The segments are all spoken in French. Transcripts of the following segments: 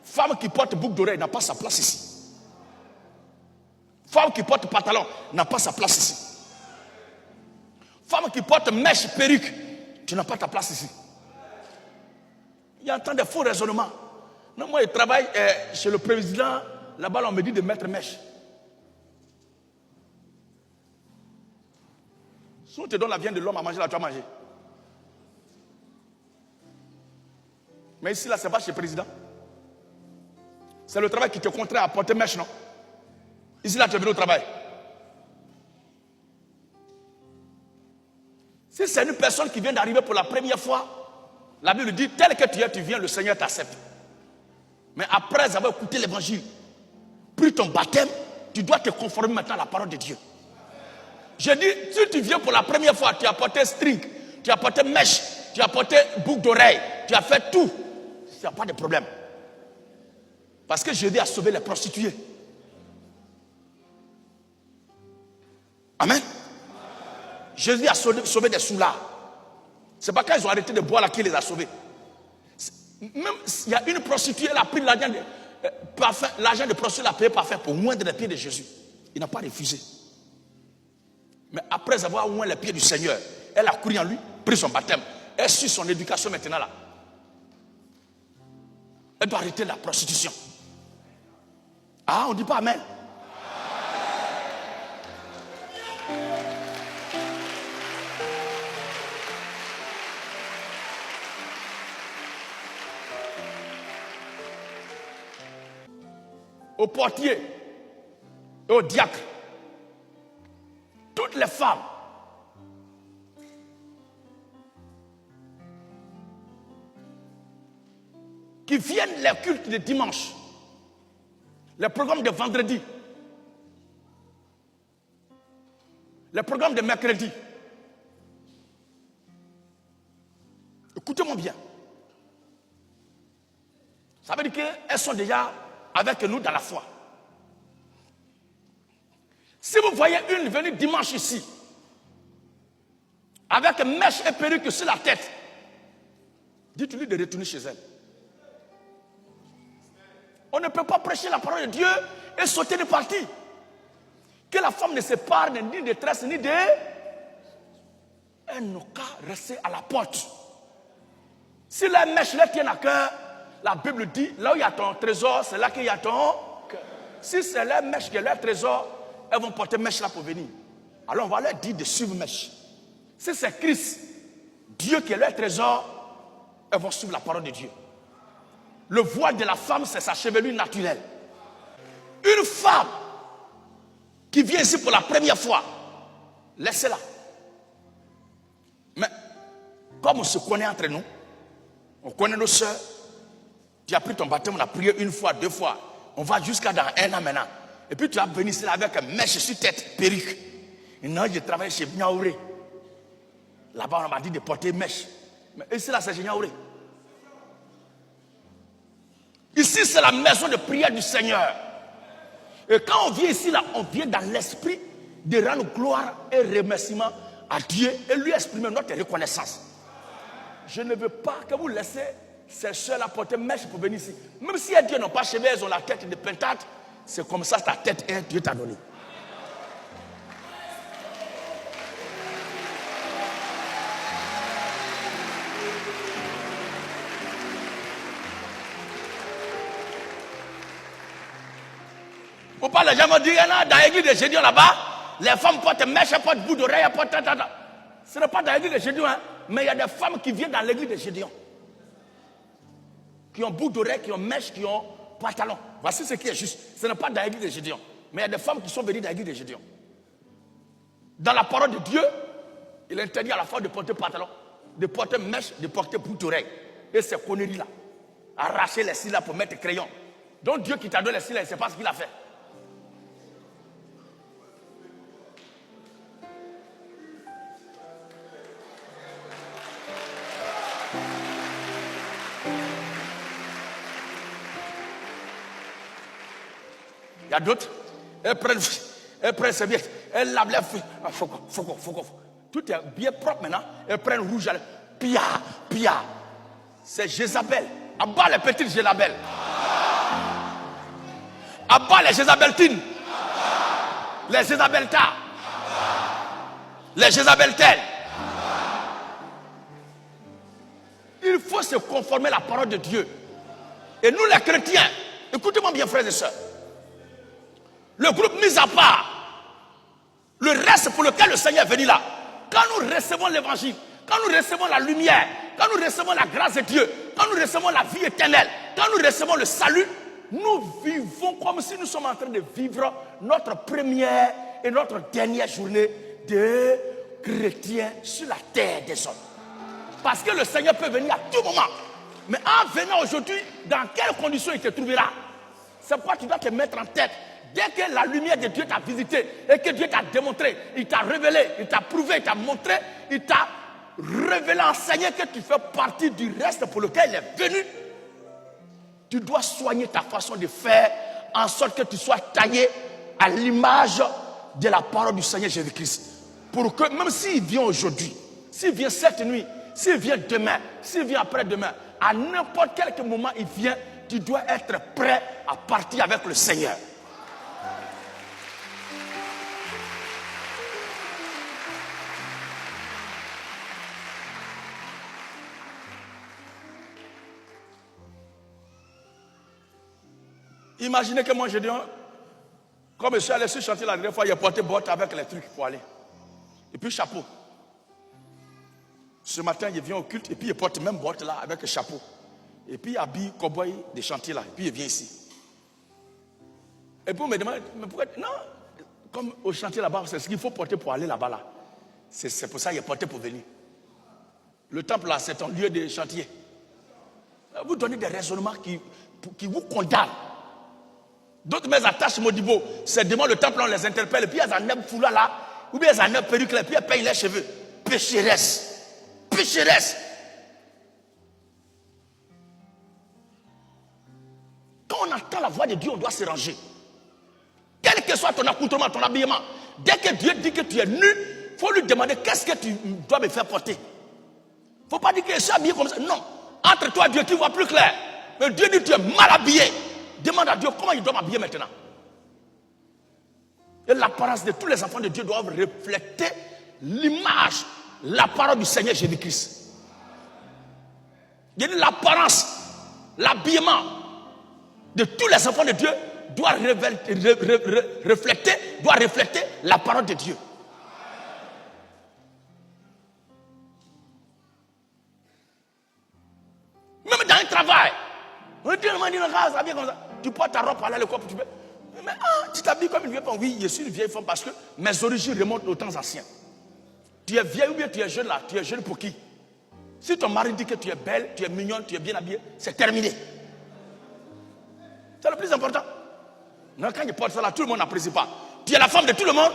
Femme qui porte boucle d'oreille n'a pas sa place ici. Femme qui porte pantalon n'a pas sa place ici. Femme qui porte mèche, perruque, tu n'as pas ta place ici. Il y a tant de faux raisonnements. Non, moi, je travaille chez le président. Là-bas, on me dit de mettre mèche. Si on te donne la viande de l'homme à manger, là, tu vas manger. Mais ici, là, c'est pas chez le président. C'est le travail qui te contraint à porter mèche, non? Ici, là, tu es venu au travail. Si c'est une personne qui vient d'arriver pour la première fois, la Bible dit, tel que tu es, tu viens, le Seigneur t'accepte. Mais après avoir écouté l'évangile, pris ton baptême, tu dois te conformer maintenant à la parole de Dieu. Je dis, si tu viens pour la première fois, tu as porté string, tu as porté mèche, tu as porté boucle d'oreille, tu as fait tout, il n'y a pas de problème. Parce que Jésus a sauvé les prostituées. Amen. Jésus a sauvé des soulards. C'est pas quand ils ont arrêté de boire là qu'il les a sauvés. Même il y a une prostituée, elle a pris l'argent de prostituée, elle a payé parfait pour moindre les pieds de Jésus. Il n'a pas refusé. Mais après avoir oint les pieds du Seigneur, elle a couru en lui, pris son baptême. Elle suit son éducation maintenant là. Elle doit arrêter la prostitution. Ah, on ne dit pas amen. Au portier et au diacre, toutes les femmes qui viennent les cultes de dimanche, les programmes de vendredi, les programmes de mercredi. Écoutez-moi bien. Ça veut dire qu'elles sont déjà avec nous dans la foi. Si vous voyez une venue dimanche ici, avec mèche et perruque sur la tête, dites-lui de retourner chez elle. On ne peut pas prêcher la parole de Dieu et sauter de parti. Que la femme ne se parle ni de tresse ni de... Elle n'a qu'à rester à la porte. Si les mèches les tiennent à cœur, la Bible dit, là où il y a ton trésor, c'est là qu'il y a ton cœur. Si c'est les mèches qui ont leur trésor, elles vont porter mèche là pour venir. Alors on va leur dire de suivre mèche. Si c'est Christ, Dieu qui est leur trésor, elles vont suivre la parole de Dieu. Le voile de la femme, c'est sa chevelure naturelle. Une femme qui vient ici pour la première fois, laissez-la. Mais comme on se connaît entre nous, on connaît nos soeurs, tu as pris ton baptême, on a prié une fois, deux fois, on va jusqu'à dans un an maintenant. Et puis tu as venu ici avec un mèche sur tête, perruque. Et non, je travaille chez Niaouré. Là-bas, on m'a dit de porter mèche. Mais ici, là, c'est chez Niaouré. Ici, c'est la maison de prière du Seigneur. Et quand on vient ici, là, on vient dans l'esprit de rendre gloire et remerciement à Dieu et lui exprimer notre reconnaissance. Je ne veux pas que vous laissez ces soeurs-là porter mèche pour venir ici. Même si Dieu n'ont pas cheveux, elles ont la tête de pentate, c'est comme ça ta tête est, Dieu t'a donné. Faut pas les gens me dire, dans l'église de Gédéon là-bas, les femmes portent mèche, elles portent bout d'oreille, elles portent... Ce n'est pas dans l'église de Gédéon, hein, mais il y a des femmes qui viennent dans l'église de Gédéon. Qui ont bout d'oreille, qui ont mèche, qui ont pantalon. Voici ce qui est juste. Ce n'est pas dans l'église de Gédéon. Mais il y a des femmes qui sont venues dans l'église de Gédéon. Dans la parole de Dieu, il interdit à la femme de porter pantalon, de porter mèche, de porter bout d'oreille. Et ces conneries-là. Arracher les cils là pour mettre crayon. Donc Dieu qui t'a donné les cils là, il ne sait pas ce qu'il a fait. Il y a d'autres, elles prennent ses biais, elles lavent les feux. Faut. Tout est bien propre maintenant. Elles prennent rouge, pia. C'est Jézabel. Abat les petites Jézabel. Abat les Jézabeltines. Les Jézabeltas. Les Jézabeltelles. Il faut se conformer à la parole de Dieu. Et nous les chrétiens, écoutez-moi bien frères et sœurs. Le groupe mis à part, le reste pour lequel le Seigneur est venu là, quand nous recevons l'évangile, quand nous recevons la lumière, quand nous recevons la grâce de Dieu, quand nous recevons la vie éternelle, quand nous recevons le salut, nous vivons comme si nous sommes en train de vivre notre première et notre dernière journée de chrétiens sur la terre des hommes. Parce que le Seigneur peut venir à tout moment. Mais en venant aujourd'hui, dans quelles conditions il te trouvera? C'est pourquoi tu dois te mettre en tête. Dès que la lumière de Dieu t'a visité et que Dieu t'a démontré, il t'a révélé, il t'a prouvé, il t'a montré, il t'a révélé, enseigné que tu fais partie du reste pour lequel il est venu, tu dois soigner ta façon de faire en sorte que tu sois taillé à l'image de la parole du Seigneur Jésus-Christ. Pour que même s'il vient aujourd'hui, s'il vient cette nuit, s'il vient demain, s'il vient après-demain, à n'importe quel moment il vient, tu dois être prêt à partir avec le Seigneur. Imaginez que moi je dis, comme je suis allé sur le chantier la dernière fois, il a porté botte avec les trucs pour aller. Et puis chapeau. Ce matin, il vient au culte et puis il porte même botte là avec le chapeau. Et puis il habille cowboy des chantiers là. Et puis il vient ici. Et puis on me demande, mais pourquoi? Non, comme au chantier là-bas, c'est ce qu'il faut porter pour aller là-bas là. C'est pour ça qu'il est porté pour venir. Le temple là, c'est un lieu de chantier. Vous donnez des raisonnements qui vous condamnent. D'autres mes attaches Modibo, c'est devant le temple, on les interpelle, et puis elles en aiment foulard là, ou bien elles en aiment perruque là, et puis elles peignent les cheveux. Pécheresse. Pécheresse. Quand on entend la voix de Dieu, on doit se ranger. Quel que soit ton accoutrement, ton habillement, dès que Dieu dit que tu es nu, il faut lui demander qu'est-ce que tu dois me faire porter. Il ne faut pas dire que je suis habillé comme ça. Non. Entre toi et Dieu, tu vois plus clair. Mais Dieu dit que tu es mal habillé. Demande à Dieu comment il doit m'habiller maintenant. Et l'apparence de tous les enfants de Dieu doivent refléter l'image, la parole du Seigneur Jésus-Christ. Il dit l'apparence, l'habillement de tous les enfants de Dieu doit refléter la parole de Dieu. Même dans un travail, on dit comme ça. Tu portes ta robe pour aller à l'école. Mais tu t'habilles comme une vieille femme. Oui, je suis une vieille femme parce que mes origines remontent aux temps anciens. Tu es vieille ou bien tu es jeune là. Tu es jeune pour qui? Si ton mari dit que tu es belle, tu es mignonne, tu es bien habillée, c'est terminé. C'est le plus important. Non, quand je porte ça là, tout le monde n'apprécie pas. Tu es la femme de tout le monde.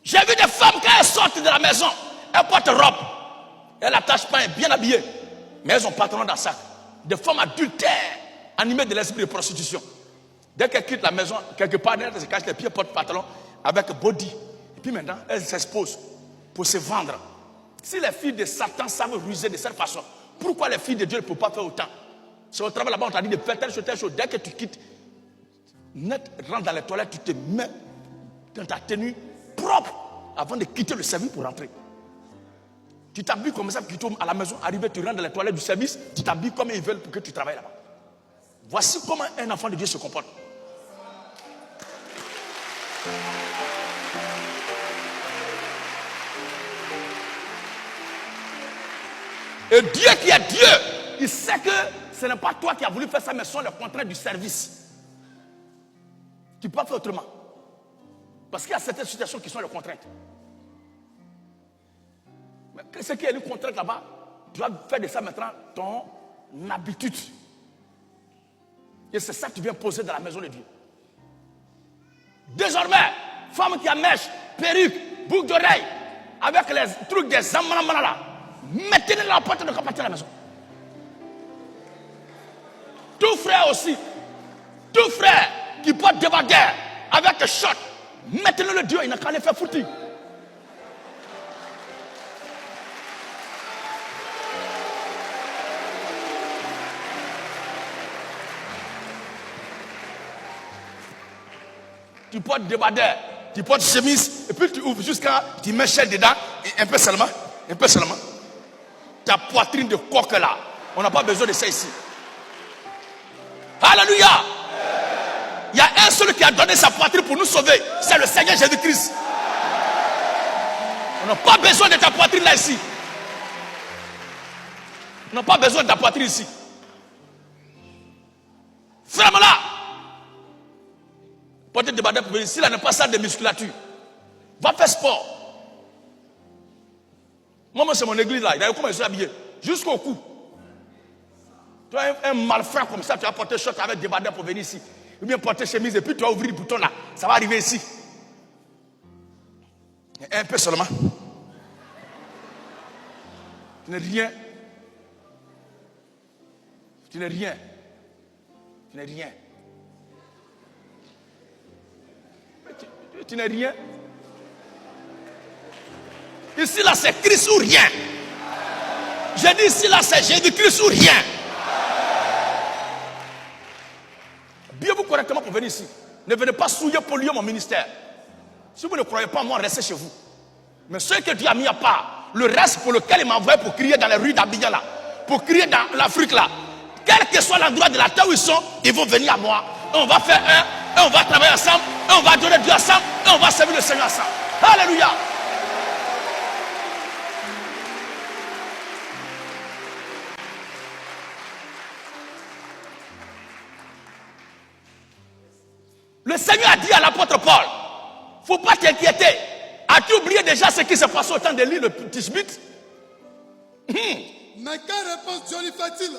J'ai vu des femmes quand elles sortent de la maison, elles portent robe, elles attachent pas, elles sont bien habillées, mais elles ont pantalon dans le sac. Des femmes adultères, animées de l'esprit de prostitution. Dès qu'elles quittent la maison, quelque part, elles se cachent les pieds, portent pantalon avec body. Et puis maintenant, elles s'exposent pour se vendre. Si les filles de Satan savent ruser de cette façon, pourquoi les filles de Dieu ne peuvent pas faire autant? C'est au travail là-bas, on t'a dit de faire telle chose. Dès que tu quittes, net, rentre dans les toilettes, tu te mets dans ta tenue propre avant de quitter le service pour rentrer. Tu t'habilles comme ça, tu tombes à la maison, arrivé, tu rentres dans les toilettes du service, tu t'habilles comme ils veulent pour que tu travailles là-bas. Voici comment un enfant de Dieu se comporte. Et Dieu qui est Dieu, il sait que ce n'est pas toi qui as voulu faire ça, mais ce sont les contraintes du service. Tu peux pas faire autrement. Parce qu'il y a certaines situations qui sont les contraintes. Mais ce qui est une contrainte là-bas, tu dois faire de ça maintenant ton habitude. Et c'est ça que tu viens poser dans la maison de Dieu. Désormais, femme qui a mèche, perruque, boucle d'oreille, avec les trucs des ammanamana là, mettez-les dans la porte de partir à la maison. frère aussi, tout frère qui porte débardeur avec un shot, mettez-le le Dieu, il n'a qu'à les faire foutre. Tu portes débardeur, tu portes chemise, et puis tu ouvres jusqu'à, tu mets chaîne dedans, et un peu seulement. Ta poitrine de coq là, on n'a pas besoin de ça ici. Alléluia. Il y a un seul qui a donné sa poitrine pour nous sauver, c'est le Seigneur Jésus-Christ. On n'a pas besoin de ta poitrine là ici. On n'a pas besoin de ta poitrine ici. Ferme-la. Portez des bandeurs pour venir. S'il n'a pas ça de musculature, va faire sport. Moi, c'est mon église là. D'ailleurs, comment je suis habillé? Jusqu'au cou. Tu as un malfrat comme ça, tu vas porter short avec des bandeurs pour venir ici. Ou bien porter chemise et puis tu vas ouvrir le bouton là. Ça va arriver ici. Un peu seulement. Tu n'es rien. Tu n'es rien. Tu n'es rien. Tu n'es rien. Ici là c'est Christ ou rien. J'ai dit ici là c'est Jésus-Christ ou rien. Bien-vous correctement pour venir ici. Ne venez pas souiller, polluer mon ministère. Si vous ne croyez pas en moi, restez chez vous. Mais ce que Dieu a mis à part, le reste pour lequel il m'a envoyé pour crier dans les rues d'Abidjan là, pour crier dans l'Afrique là, quel que soit l'endroit de la terre où ils sont, ils vont venir à moi. Et on va faire un, et on va travailler ensemble, et on va donner Dieu ensemble, et on va servir le Seigneur ensemble. Alléluia. Le Seigneur a dit à l'apôtre Paul, il ne faut pas t'inquiéter. As-tu oublié déjà ce qui s'est passé au temps d'Élie, le Tishbite? Mais quelle réponse Dieu lui fait-il?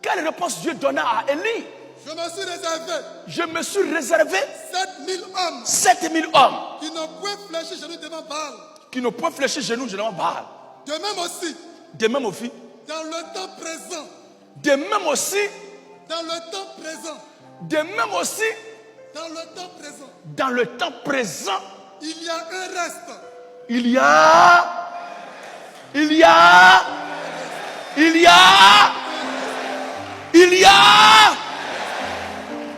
Quelle réponse Dieu donna à Élie? Je me suis réservé. Je me suis réservé 7000 hommes. 7000 hommes. Qui ne pouvaient fléchir genoux devant Baal. Qui ne pouvaient fléchir genoux devant Baal. De même aussi. De même aussi. Dans le temps présent. De même aussi. Dans le temps présent. De même aussi. Dans le temps présent. Dans le temps présent. Il y a un reste. Il y a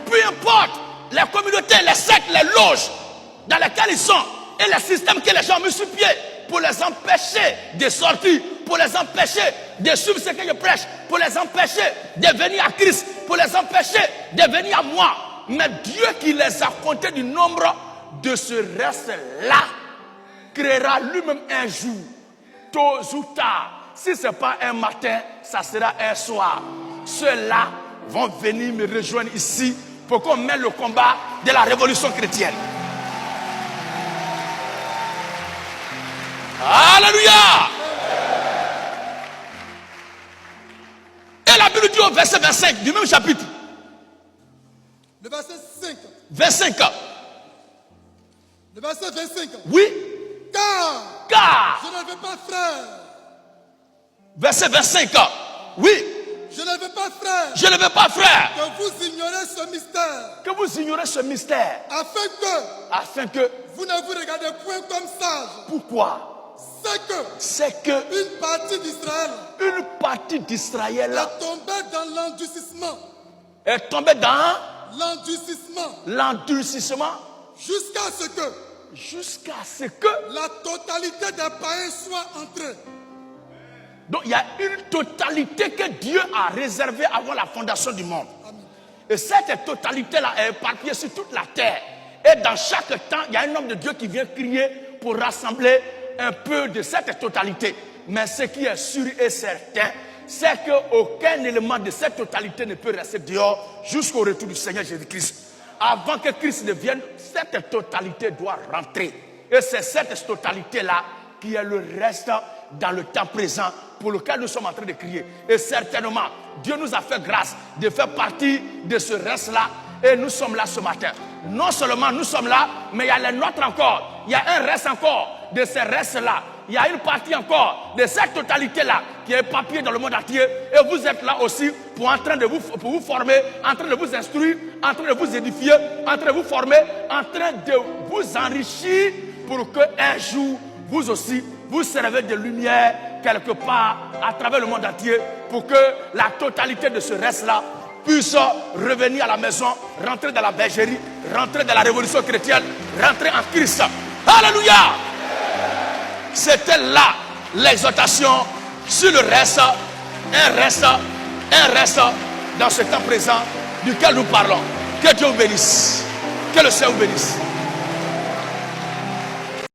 peu importe les communautés, les sectes, les loges dans lesquelles ils sont et les systèmes que les gens ont mis sur pied pour les empêcher de sortir, pour les empêcher de suivre ce que je prêche, pour les empêcher de venir à Christ, pour les empêcher de venir à moi. Mais Dieu qui les a comptés du nombre de ce reste-là créera lui-même un jour, tôt ou tard. Si ce n'est pas un matin, ça sera un soir. Ceux-là vont venir me rejoindre ici pour qu'on mène le combat de la révolution chrétienne. Alléluia! Et la Bible dit au verset 25 du même chapitre. Le verset 5. 25. Le verset 25. Oui. Car je ne veux pas, frère. Verset 25. Oui. Je ne veux pas, frère. Je ne veux pas, frère. Que vous ignorez ce mystère. Que vous ignorez ce mystère. Afin que vous ne vous regardez point comme sage. Pourquoi? C'est que une partie d'Israël est tombée dans l'endurcissement. Est tombée dans l'endurcissement. Jusqu'à ce que la totalité des païens soit entrée. Donc il y a une totalité que Dieu a réservée avant la fondation du monde. Amen. Et cette totalité-là est éparpillée sur toute la terre. Et dans chaque temps, il y a un homme de Dieu qui vient crier pour rassembler un peu de cette totalité. Mais ce qui est sûr et certain, c'est qu'aucun élément de cette totalité ne peut rester dehors jusqu'au retour du Seigneur Jésus-Christ. Avant que Christ ne vienne, cette totalité doit rentrer. Et c'est cette totalité-là qui est le reste dans le temps présent pour lequel nous sommes en train de crier. Et certainement, Dieu nous a fait grâce de faire partie de ce reste-là. Et nous sommes là ce matin. Non seulement nous sommes là, mais il y a les nôtres encore. Il y a un reste encore de ces restes-là. Il y a une partie encore de cette totalité-là qui est éparpillé dans le monde entier. Et vous êtes là aussi pour vous former, en train de vous instruire, en train de vous édifier, en train de vous former, en train de vous enrichir pour qu'un jour, vous aussi, vous servez de lumière quelque part à travers le monde entier pour que la totalité de ce reste-là puisse revenir à la maison, rentrer dans la bergerie, rentrer dans la révolution chrétienne, rentrer en Christ. Alléluia! C'était là l'exhortation sur le reste, un reste dans ce temps présent duquel nous parlons. Que Dieu vous bénisse. Que le Seigneur vous bénisse.